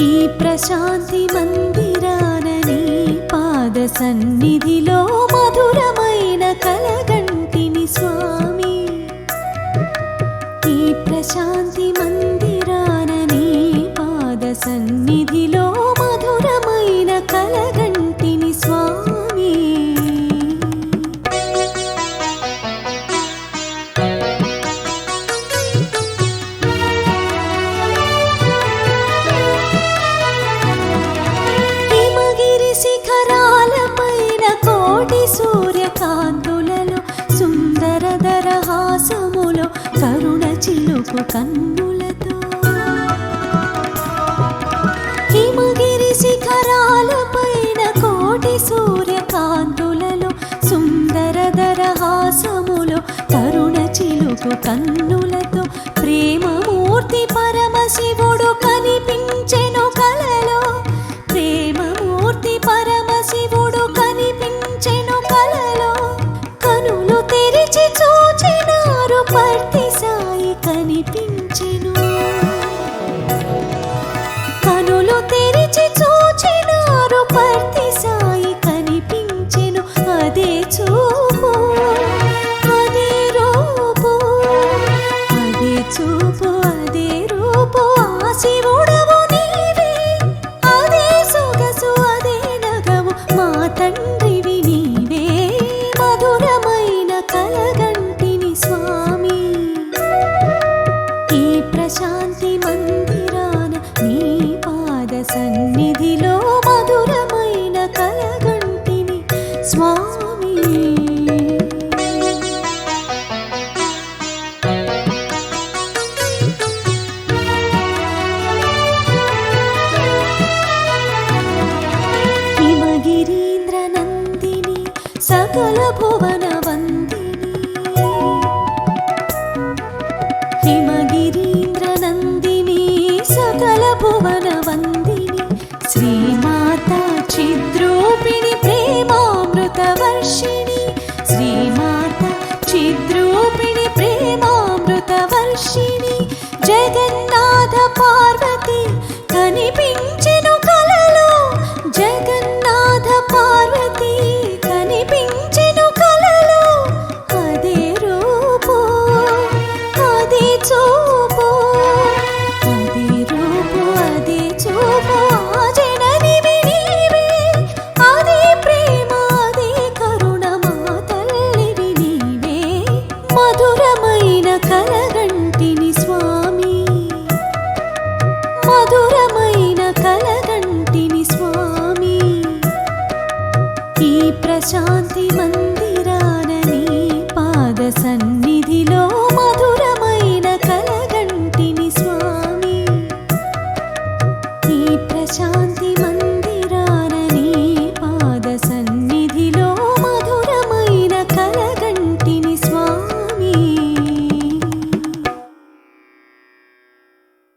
ఈ ప్రశాంతి మందిరాన నీ పాద సన్నిధిలో మధురమైన కలగంటిని స్వామి. ఈ ప్రశాంతి మందిరాన నీ పాద సన్నిధిలో మధురమైన కలగంటిని స్వామి. శిఖరాలపైన కోటి సూర్యకాంతులలో సుందర దరహాసములో కరుణ చిలుకు కన్నులతో. హిమగిరి శిఖరాలపైన కోటి సూర్యకాంతులలో సుందర దరహాసములో కరుణ చిలుకు కన్నులతో ప్రేమమూర్తి పరమశివుడు కనిపించెను కలలో. ప్రేమమూర్తి పరమశివుడు కనిపించెను కలలో. కనులు తెరిచి చూచినారు పర్తి సాయి కనిపించెను. కనులు తెరిచి చూచినారు పర్తి సాయి కనిపించెను. అదే చూపు అదే రూపు, అదే చూపు అదే రూపు, ఆ శివుడవు నీవే. అదే సొగసు అదే నగవు, మా తండ్రివి నీవే. మధురమైన కలగంటిని స్వామి. ఈ ప్రశాంతి మందిరాన నీ పాద సన్నిధిలో మధురమైన కలగంటిని స్వామి. హిమగిరీంద్ర నందిని సకల భువన వందిని. హిమగిరీంద్ర నందిని సకల భువన వందిని. శ్రీమాతా చిద్రూపిణి ప్రేమామృత వర్షిణి. శ్రీమాతా చిద్రూపిణి ప్రేమామృత వర్షిణి. జగన్నాథ పార్వతి కనిపించెను కలలో. జగన్నాథ పార్వతి కనిపించెను కలలో. అదే రూపు అదే చూపు, అదే రూపు అదే చూపు, ఆ జననివి నీవే. అదే ప్రేమ అదే కరుణ, మా తల్లివి నీవే. మధురమైన కలగంటిని స్వామి. మధురమైన కలగంటిని స్వామి. ఈ ప్రశాంతి